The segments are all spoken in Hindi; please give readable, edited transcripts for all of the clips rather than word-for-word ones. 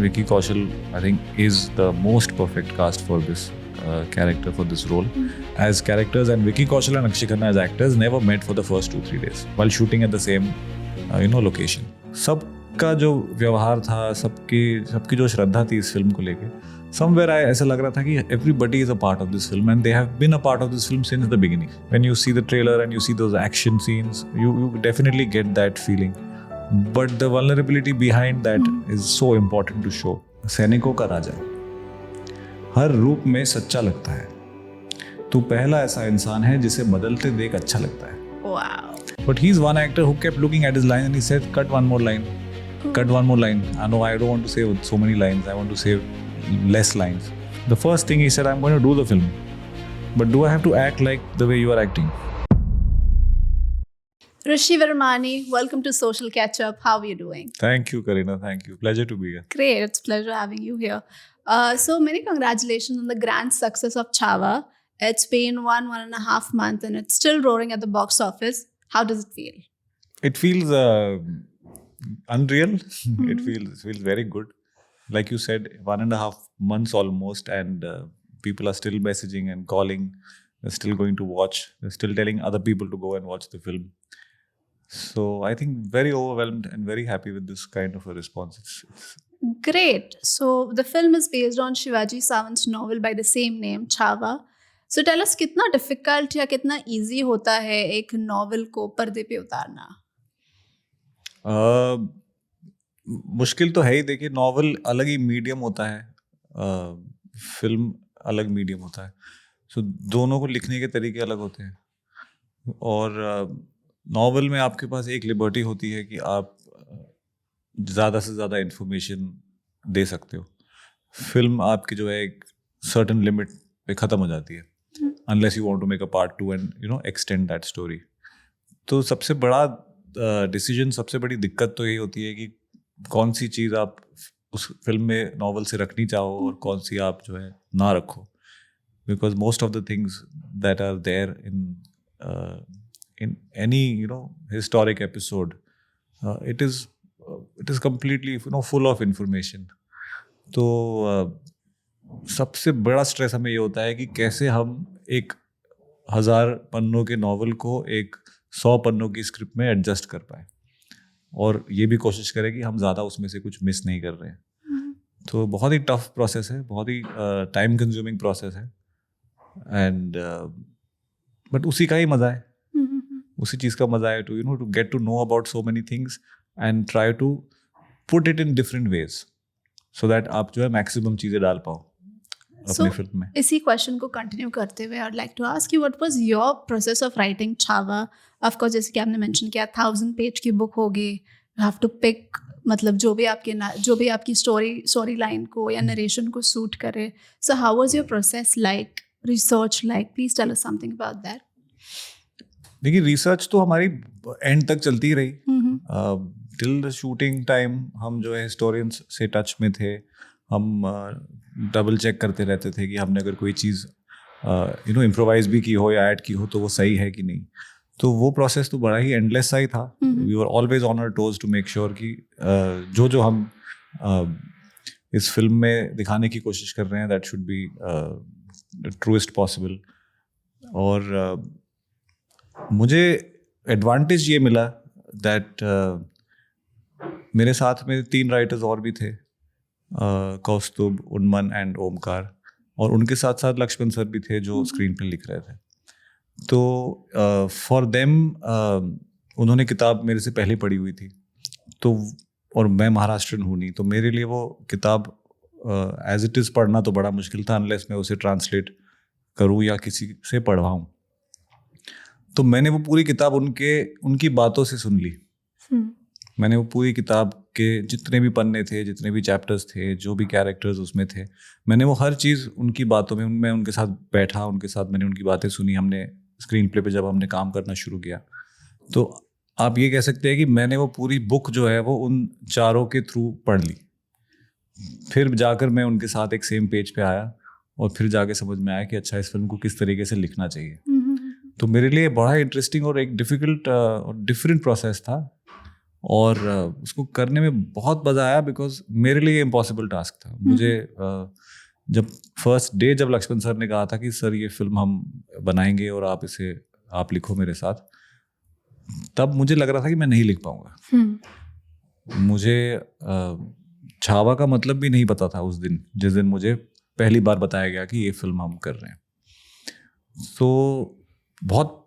Vicky Kaushal, I think, is the most perfect cast for this character, for this role. As characters, and Vicky Kaushal and Akshay Khanna as actors never met for the first 2-3 days while shooting at the same location. सबका जो व्यवहार था, सबकी जो श्रद्धा थी इस फिल्म को लेके, somewhere ऐसा लग रहा था कि everybody is a part of this film and they have been a part of this film since the beginning. When you see the trailer and you see those action scenes, you definitely get that feeling. But the vulnerability behind that is so important to show. सैनिकों का राजा हर रूप में सच्चा लगता है. तू पहला ऐसा इंसान है जिसे बदलते देख अच्छा लगता है. Wow. But he's one actor who kept looking at his line and he said, cut one more line. Cut one more line. I know I don't want to say so many lines. I want to say less lines. The first thing he said, I'm going to do the film. But do I have to act like the way you are acting? Rishi Vermani, welcome to Social Catch Up. How are you doing? Thank you, Karina. Thank you. Pleasure to be here. Great. It's a pleasure having you here. So many congratulations on the grand success of Chhaava. It's been 1.5 months and it's still roaring at the box office. How does it feel? It feels unreal. It feels very good. Like you said, 1.5 months almost, and people are still messaging and calling. They're still going to watch. They're still telling other people to go and watch the film. So I think very overwhelmed and very happy with this kind of a response. It's Great. So the film is based on Shivaji Sawant's novel by the same name, Chhaava. So tell us, कितना difficult या कितना easy होता है एक novel को पर्दे पे उतारना? मुश्किल तो है ही. देखिए, नॉवल अलग ही मीडियम होता है, फिल्म अलग मीडियम होता है. सो दोनों को लिखने के तरीके अलग होते हैं. और नॉवल में आपके पास एक लिबर्टी होती है कि आप ज़्यादा से ज़्यादा इन्फॉर्मेशन दे सकते हो. फिल्म आपकी जो है एक सर्टन लिमिट पे ख़त्म हो जाती है, unless you want to make a part 2 and extend that story. तो सबसे बड़ा डिसीजन, सबसे बड़ी दिक्कत तो यही होती है कि कौन सी चीज़ आप उस फिल्म में नॉवल से रखनी चाहो और कौन सी आप जो है ना रखो. Because most of the things that are there in any historic episode, it is completely full of information. तो सबसे बड़ा स्ट्रेस हमें ये होता है कि कैसे हम एक 1000 पन्नों के नॉवल को एक 100 पन्नों की स्क्रिप्ट में एडजस्ट कर पाए, और ये भी कोशिश करें कि हम ज़्यादा उसमें से कुछ मिस नहीं कर रहे हैं. तो बहुत ही टफ प्रोसेस है, बहुत ही टाइम कंज्यूमिंग प्रोसेस है. एंड बट उसी का ही मज़ा है, उसी चीज़ का मज़ा है to get to know about so many things and try to put it in different ways so that आप जो है मैक्सिमम चीज़ें डाल पाओ अपनी फिल्म में. इसी क्वेश्चन को कंटिन्यू करते हुए I would like to ask you, what was your process of writing Chhaava? Of course, जैसे कि आपने मेंशन किया 1000 पेज की बुक होगी, यू हैव टू पिक, मतलब जो भी आपकी स्टोरी लाइन को या नरेशन को सूट करे. So how was your process like, research like? Please tell us something about that. देखिए, रिसर्च तो हमारी एंड तक चलती ही रही. टिल द शूटिंग टाइम हम जो है हिस्टोरियंस से टच में थे. हम डबल चेक करते रहते थे कि हमने अगर कोई चीज़ इम्प्रोवाइज भी की हो या ऐड की हो तो वो सही है कि नहीं. तो वो प्रोसेस तो बड़ा ही एंडलेस सा ही था. We were always on our toes to make sure कि जो हम इस फिल्म में दिखाने की कोशिश कर रहे हैं that should be truest possible. और मुझे एडवांटेज ये मिला दैट मेरे साथ में 3 राइटर्स और भी थे, कौस्तुभ, उन्मन एंड ओमकार, और उनके साथ साथ लक्ष्मण सर भी थे जो स्क्रीन पे लिख रहे थे. तो फॉर देम उन्होंने किताब मेरे से पहले पढ़ी हुई थी, तो और मैं महाराष्ट्रन हूँ नहीं, तो मेरे लिए वो किताब एज इट इज़ पढ़ना तो बड़ा मुश्किल था अनलेस मैं उसे ट्रांसलेट करूँ या किसी से पढ़वाऊँ. तो मैंने वो पूरी किताब उनकी बातों से सुन ली. मैंने वो पूरी किताब के जितने भी पन्ने थे, जितने भी चैप्टर्स थे, जो भी कैरेक्टर्स उसमें थे, मैंने वो हर चीज़ उनकी बातों में, मैं उनके साथ बैठा, उनके साथ मैंने उनकी बातें सुनी. हमने स्क्रीन प्ले पे जब हमने काम करना शुरू किया, तो आप ये कह सकते हैं कि मैंने वो पूरी बुक जो है वो उन चारों के थ्रू पढ़ ली. फिर जाकर मैं उनके साथ एक सेम पेज पे आया और फिर जाके समझ में आया कि अच्छा, इस फिल्म को किस तरीके से लिखना चाहिए. तो मेरे लिए बड़ा इंटरेस्टिंग और एक डिफ़िकल्ट और डिफरेंट प्रोसेस था. और उसको करने में बहुत मज़ा आया बिकॉज मेरे लिए इम्पॉसिबल टास्क था. मुझे जब फर्स्ट डे जब लक्ष्मण सर ने कहा था कि सर ये फिल्म हम बनाएंगे और आप लिखो मेरे साथ, तब मुझे लग रहा था कि मैं नहीं लिख पाऊंगा. मुझे छावा का मतलब भी नहीं पता था उस दिन, जिस दिन मुझे पहली बार बताया गया कि ये फिल्म हम कर रहे हैं. तो बहुत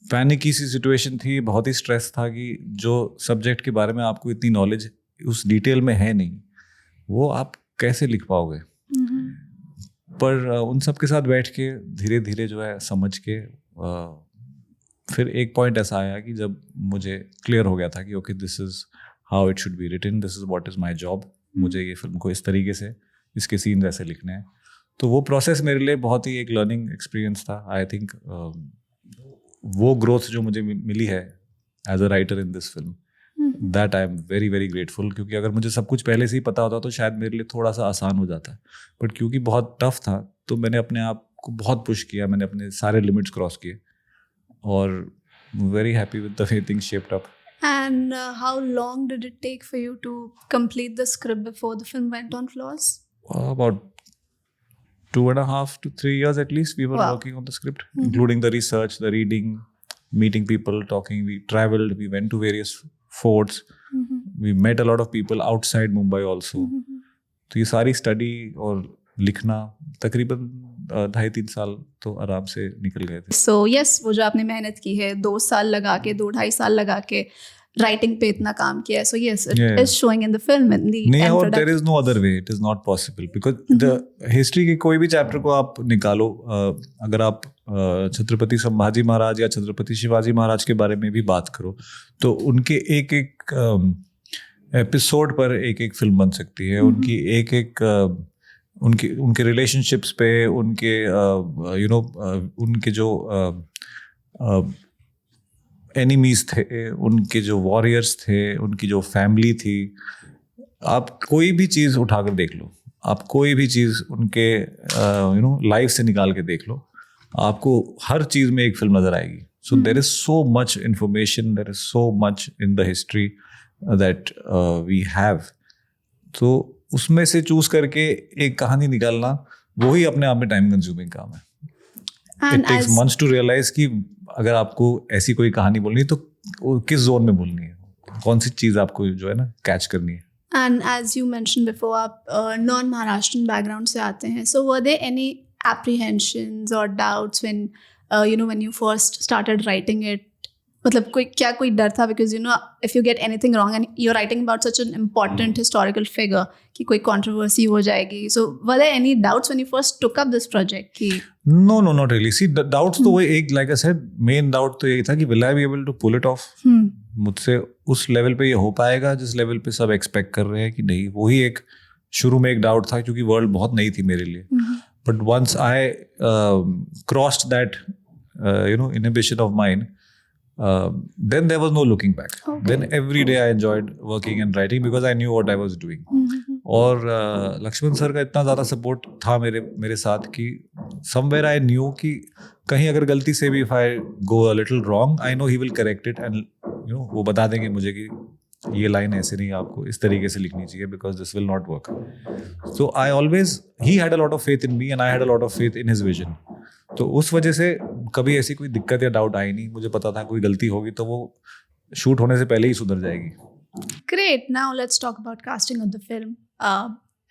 पैनिकी सी सिचुएशन थी, बहुत ही स्ट्रेस था कि जो सब्जेक्ट के बारे में आपको इतनी नॉलेज उस डिटेल में है नहीं, वो आप कैसे लिख पाओगे. पर उन सब के साथ बैठ के धीरे धीरे जो है समझ के फिर एक पॉइंट ऐसा आया कि जब मुझे क्लियर हो गया था कि okay this is how it should be written, this is what is my job. मुझे ये फिल्म को इस तरीके से, इसके सीन ऐसे लिखने हैं. तो वो प्रोसेस मेरे लिए बहुत ही एक लर्निंग एक्सपीरियंस था. आई थिंक वो ग्रोथ जो मुझे मिली है as a writer in this film, that I am very very grateful. क्योंकि अगर मुझे सब कुछ पहले से ही पता होता तो शायद मेरे लिए थोड़ा सा आसान हो जाता. बट क्योंकि बहुत टफ था तो मैंने अपने आप को बहुत पुश किया, मैंने अपने सारे लिमिट्स क्रॉस किए और very happy with the way things shaped up. And how long did it take for you to complete the script before the film went on floors? About 2.5 to 3 years at least we were working on the script, including the research, the reading, meeting people, talking. We traveled, we went to various forts, we met a lot of people outside Mumbai also. तो ये सारी स्टडी और लिखना तकरीबन 2.5-3 साल तो आराम से निकल गए थे. So yes, वो जो आपने मेहनत की है 2 साल लगा के, 2-2.5 साल लगा के राइटिंग पे इतना काम किया है. So yes, it is showing in the film, in the नहीं, end और product. there is no other way, it is not possible because the history के कोई भी चैप्टर को आप निकालो, अगर आप छत्रपति संभाजी महाराज या छत्रपति शिवाजी महाराज के बारे में भी बात करो तो उनके एक एक एपिसोड पर एक एक फिल्म बन सकती है. उनकी एक एक उनके रिलेशनशिप्स पे, उनके उनके जो एनिमीज थे, उनके जो वॉरियर्स थे, उनकी जो फैमिली थी, आप कोई भी चीज़ उठाकर देख लो, आप कोई भी चीज़ उनके लाइफ से निकाल के देख लो, आपको हर चीज़ में एक फिल्म नज़र आएगी. So there is so much information, there is so much in the history that we have. तो उसमें से चूज करके एक कहानी निकालना वही अपने आप में टाइम कंज्यूमिंग काम है. It takes months to realise कि अगर आपको ऐसी कोई कहानी बोलनी है तो किस जोन में बोलनी है, कौन सी चीज़ आपको जो है ना कैच करनी है. And as you mentioned before, आप non-Maharashtrian background से आते हैं. So were there any apprehensions or doubts when when you first started writing it? मतलब कोई डर था? Because if you get anything wrong and you're writing about such an important historical figure कि कोई controversy हो जाएगी. So were there any doubts when you first took up this project? कि No, not really. See, the doubts तो वही एक, like I said, main doubt तो यही था कि will I be able to pull it off? मुझसे उस लेवल पे ये हो पाएगा जिस लेवल पे सब एक्सपेक्ट कर रहे हैं कि नहीं. वही एक शुरू में एक डाउट था क्योंकि वर्ल्ड बहुत नई थी मेरे लिए. But once I crossed that inhibition of mine, then there was no looking back. Okay. Then every day I enjoyed working and writing because I knew what I was doing. और लक्ष्मण सर का इतना ज़्यादा सपोर्ट था मेरे साथ कि somewhere I knew कि कहीं अगर गलती से भी if I go a little wrong, I know he will correct it and वो बता देंगे मुझे कि ये लाइन ऐसे नहीं, आपको इस तरीके से लिखनी चाहिए because this will not work. So he had a lot of faith in me and I had a lot of faith in his vision. तो उस वजह से कभी ऐसी कोई दिक्कत या डाउट आई नहीं. मुझे पता था कोई गलती होगी तो वो शूट होने से पहले ही सुधर जाएगी. Great. Now let's talk about casting of the film.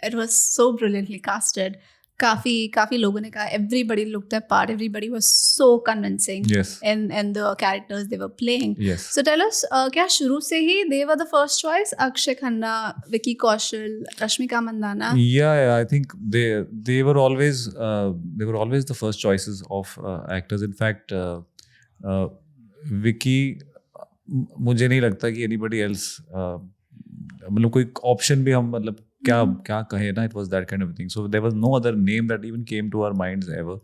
It was so brilliantly casted. काफी लोगों ने कहा everybody looked their part, everybody was so convincing. Yes. in the characters they were playing. Yes. So tell us, क्या शुरू से ही they were the first choice? Akshay Khanna, Vicky Kaushal, Rashmika Mandanna. Yeah, I think they were always the first choices of actors. In fact, Vicky, मुझे नहीं लगता कि anybody else मतलब कोई ऑप्शन भी हम मतलब क्या कहे ना, it was that kind of thing. So there was no other name that even came to our minds ever.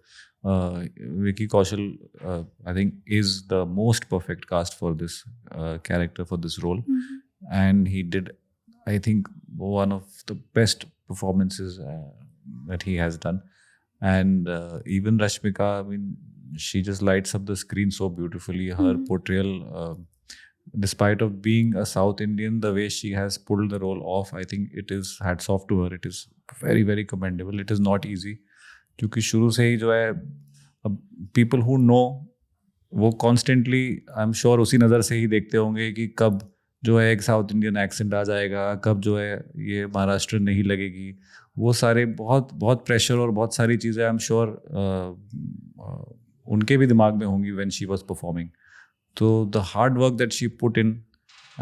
Vicky Kaushal, I think, is the most perfect cast for this character, for this role. And he did, I think, one of the best performances that he has done. And even Rashmika, I mean, she just lights up the screen so beautifully. Her portrayal despite of being a South Indian, the way she has pulled the role off, I think it is hats off to her. It is very very commendable. It is not easy, क्योंकि शुरू से ही जो है, अब people who know वो कॉन्स्टेंटली आई एम श्योर उसी नज़र से ही देखते होंगे कि कब जो है एक साउथ इंडियन एक्सेंट आ जाएगा, कब जो है ये महाराष्ट्र नहीं लगेगी. वो सारे बहुत बहुत प्रेशर और बहुत सारी चीज़ें आई एम श्योर उनके भी दिमाग में होंगी व्हेन शी वाज परफॉर्मिंग. तो the hard work that she put in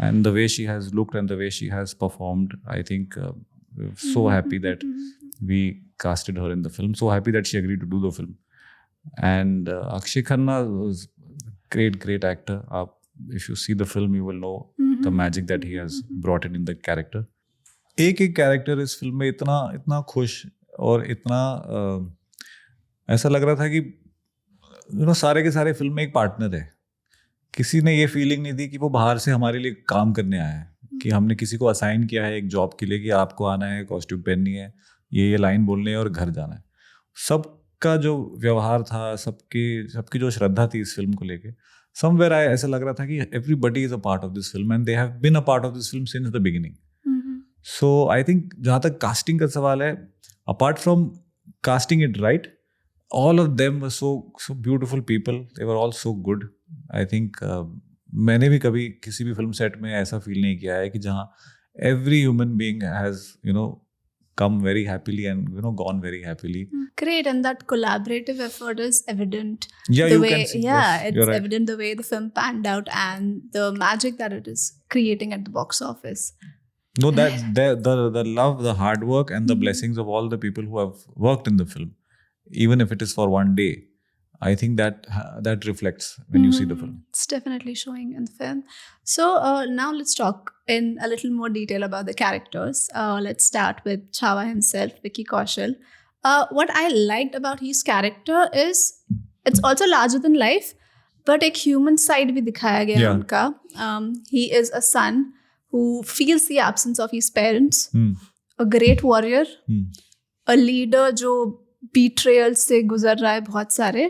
and the way she has looked and the way she has performed, I think we're so happy that we casted her in the film, so happy that she agreed to do the film. And Akshay Khanna was great actor. If you see the film you will know the magic that he has brought in the character. एक कैरेक्टर इस फिल्म में इतना खुश और इतना ऐसा लग रहा था कि सारे के सारे फिल्म में एक पार्टनर है. किसी ने ये फीलिंग नहीं दी कि वो बाहर से हमारे लिए काम करने आया है, कि हमने किसी को असाइन किया है एक जॉब के लिए कि आपको आना है, कॉस्ट्यूम पहननी है, ये लाइन बोलनी है और घर जाना है. सबका जो व्यवहार था, सबकी जो श्रद्धा थी इस फिल्म को लेके, समवेयर ऐसा लग रहा था कि everybody is a part of this film and they have been a part of this film since the beginning. So I think जहाँ तक कास्टिंग का सवाल है, apart from casting it right, all of them were so beautiful people. They were all so good. I think मैंने भी कभी किसी भी फिल्म सेट में ऐसा फील नहीं किया है कि जहाँ every human being has come very happily and gone very happily. Great, and that collaborative effort is evident. Yeah, the you way, can see. yeah, Yes, it's you're right. evident the way the film panned out and the magic that it is creating at the box office. No, that the love, the hard work, and the blessings of all the people who have worked in the film, even if it is for one day, I think that reflects when you see the film. It's definitely showing in the film. So now let's talk in a little more detail about the characters. Let's start with Chava himself, Vicky Kaushal. What I liked about his character is it's also larger than life, but एक human side भी दिखाया गया उनका. He is a son who feels the absence of his parents, a great warrior, a leader जो betrayal से गुजर रहा है बहुत सारे,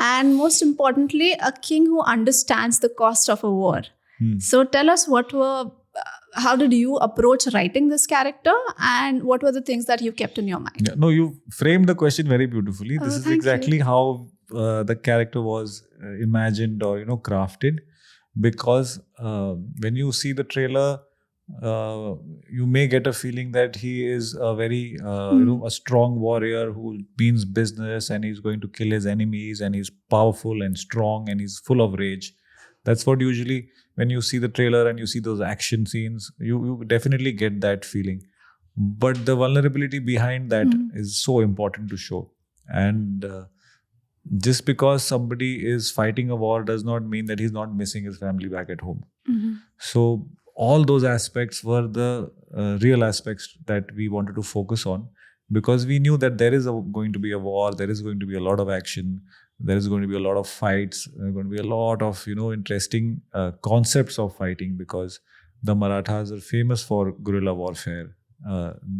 and most importantly a king who understands the cost of a war. So tell us how did you approach writing this character and what were the things that you kept in your mind? Yeah, no, you framed the question very beautifully. This is thank exactly how the character was imagined or crafted, because when you see the trailer, you may get a feeling that he is a very a strong warrior who means business and he's going to kill his enemies and he's powerful and strong and he's full of rage. That's what usually when you see the trailer and you see those action scenes, you definitely get that feeling. But the vulnerability behind that is so important to show. And just because somebody is fighting a war does not mean that he's not missing his family back at home. So all those aspects were the real aspects that we wanted to focus on, because we knew that there is going to be a war, there is going to be a lot of action, there is going to be a lot of fights, there are going to be a lot of interesting concepts of fighting, because the Marathas are famous for guerrilla warfare.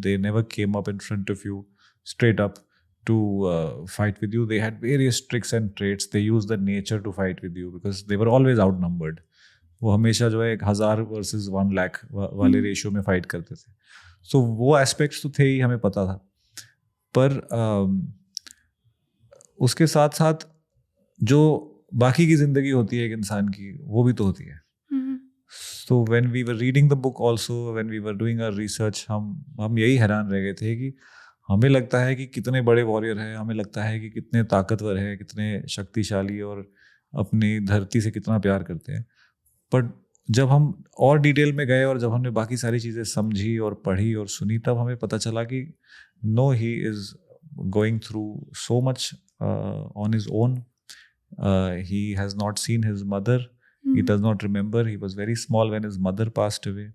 They never came up in front of you straight up to fight with you. They had various tricks and traits. They used the nature to fight with you because they were always outnumbered. वो हमेशा जो है 1000 वर्सेस 1 लाख वाले रेशियो में फाइट करते थे. सो वो एस्पेक्ट्स तो थे ही, हमें पता था. पर उसके साथ साथ जो बाकी की जिंदगी होती है एक इंसान की, वो भी तो होती है. So when we were reading the book also, when we were doing our research, हम यही हैरान रह गए थे कि हमें लगता है कि कितने बड़े वॉरियर हैं, हमें लगता है कि कितने ताकतवर हैं, कितने शक्तिशाली और अपनी धरती से कितना प्यार करते हैं. बट जब हम और डिटेल में गए और जब हमने बाकी सारी चीज़ें समझी और पढ़ी और सुनी, तब हमें पता चला कि no, he is going through so much on his own. He has not seen his mother. He does not remember. He was very small when his mother passed away.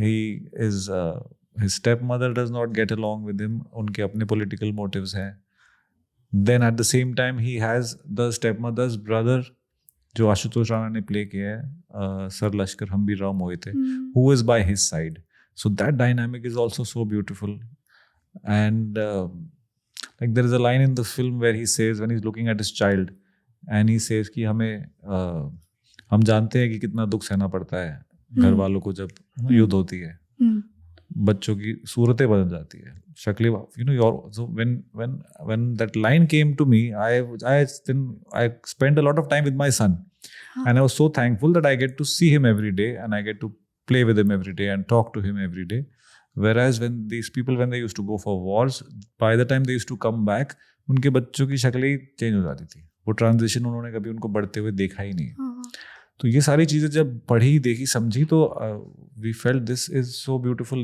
His stepmother does not get along with him. उनके अपने political motives हैं. Then at the same time he has the stepmother's brother, जो आशुतोष राणा ने प्ले किया है, sir Lashkar Hambir Rao Mohite, who is by his side. So that dynamic is also so beautiful. And like there is a line in the film where he says, when he's looking at his child, and he says कि हमें हम जानते हैं कि कितना दुख सहना पड़ता है घर वालों को जब युद्ध होती है, बच्चों की सूरतें बदल जाती है, शक्लें, you know, your so when that line came to me, I spent a lot of time with my son, and I was so thankful that I get to see him every day and I get to play with him every day and talk to him every day. Whereas when these people, when they used to go for wars, by the time they used to come back, उनके बच्चों की शक्लें ही चेंज हो जाती थी, वो ट्रांजिशन उन्होंने कभी उनको बढ़ते हुए देखा ही नहीं। तो ये सारी चीज़ें जब पढ़ी, देखी, समझी, तो we felt this is so beautiful,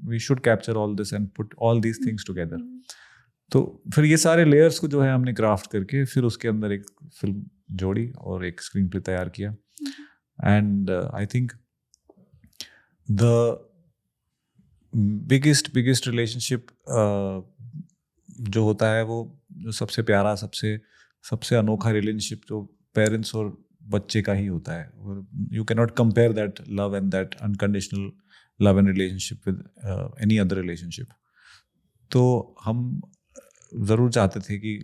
we should capture all this and put all these things together. तो फिर ये सारे लेयर्स को जो है हमने क्राफ्ट करके फिर उसके अंदर एक फिल्म जोड़ी और एक स्क्रीन प्ले तैयार किया। And I think the biggest relationship जो होता है, वो जो सबसे प्यारा, सबसे अनोखा रिलेशनशिप जो पेरेंट्स और बच्चे का ही होता है। You can not compare that love and that unconditional love and relationship with any other relationship. तो हम ज़रूर चाहते थे कि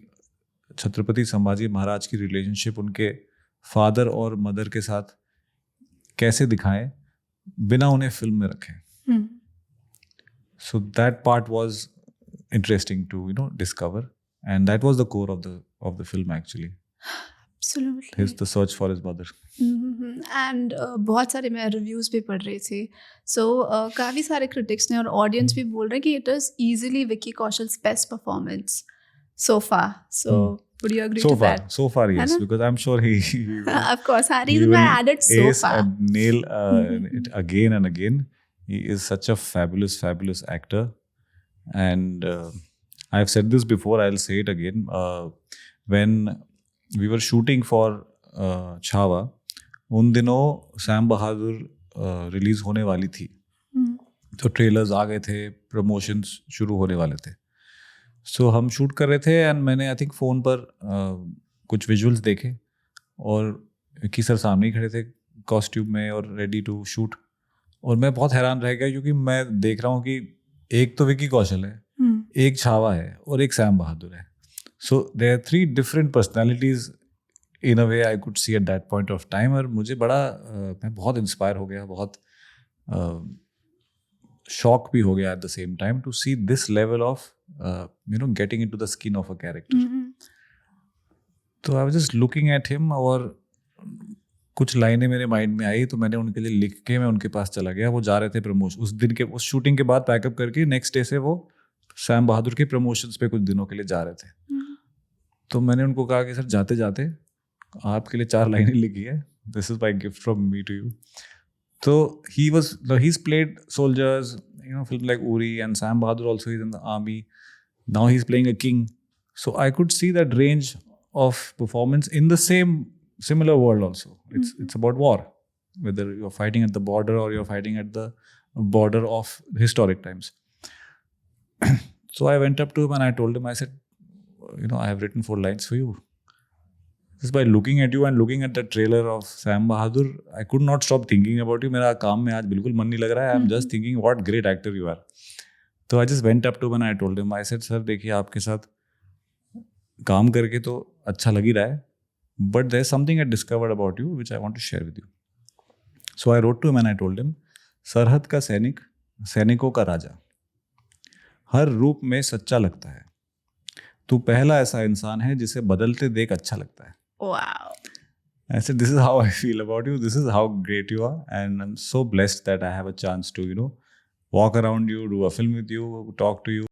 छत्रपति संभाजी महाराज की रिलेशनशिप उनके फादर और मदर के साथ कैसे दिखाएं बिना उन्हें फिल्म में रखें। So that part was interesting to discover, and that was the core of the film actually. Absolutely. The search for his mother. And बहुत सारे मैं रिव्यूज भी पढ़ रही थी, सो काफ़ी सारे क्रिटिक्स ने और ऑडियंस भी बोल रहे हैं कि it is easily Vicky Kaushal's best performance so far. So would you agree to that? So far, yes, because I'm sure he of course, the reason why I added so far and nail it again and again. He is such a fabulous actor. And I've said this before, I'll say it again. When we were shooting for Chhaava, उन दिनों सैम बहादुर रिलीज होने वाली थी, तो ट्रेलर्स आ गए थे, प्रमोशंस शुरू होने वाले थे। सो हम शूट कर रहे थे एंड मैंने आई थिंक फ़ोन पर कुछ विजुअल्स देखे और विक्की सर सामने ही खड़े थे कॉस्ट्यूम में और रेडी टू शूट, और मैं बहुत हैरान रह गया क्योंकि मैं देख रहा हूँ कि एक तो विक्की कौशल है, एक छावा है और एक सैम बहादुर है। So there are 3 different personalities in a way I could see at that point of time. और मुझे मैं बहुत इंस्पायर हो गया, बहुत शॉक भी हो गया at the same time to see this level of getting into the skin of a character. तो I was just looking at him और कुछ लाइनें मेरे माइंड में आई, तो मैंने उनके लिए लिख के मैं उनके पास चला गया। वो जा रहे थे प्रमोशन उस दिन के, उस शूटिंग के बाद पैकअप करके नेक्स्ट डे से वो सैम बहादुर के प्रमोशंस पे कुछ दिनों के लिए जा रहे थे। तो मैंने उनको कहा कि सर जाते जाते आपके लिए 4 लाइनें लिखी है, this is my gift from me to you. तो he's played soldiers, film like Uri, and Sam Bahadur also is in the army. Now he's playing a king. So I could see that range of performance in the similar world also. It's about war, whether you're fighting at the border or you're fighting at the border of historic times. So I went up to him and I told him, I said, I have written 4 lines for you. Just by looking at you and looking at the trailer of Sam Bahadur, I could not stop thinking about you. मेरा काम में आज बिल्कुल मन नहीं लग रहा है. I'm just thinking what great actor you are. तो I just went up to him and I told him, I said, sir देखिए आपके साथ काम करके तो अच्छा लग ही रहा है, but there's something I discovered about you which I want to share with you. So I wrote to him and I told him, सरहद का सैनिक, सैनिकों का राजा, हर रूप में सच्चा लगता है, तू पहला ऐसा इंसान है जिसे बदलते देख अच्छा लगता है. Wow. I said, this is how I feel about you. This is how great you are. And I'm so blessed that I have a chance to, walk around you, do a film with you, talk to you.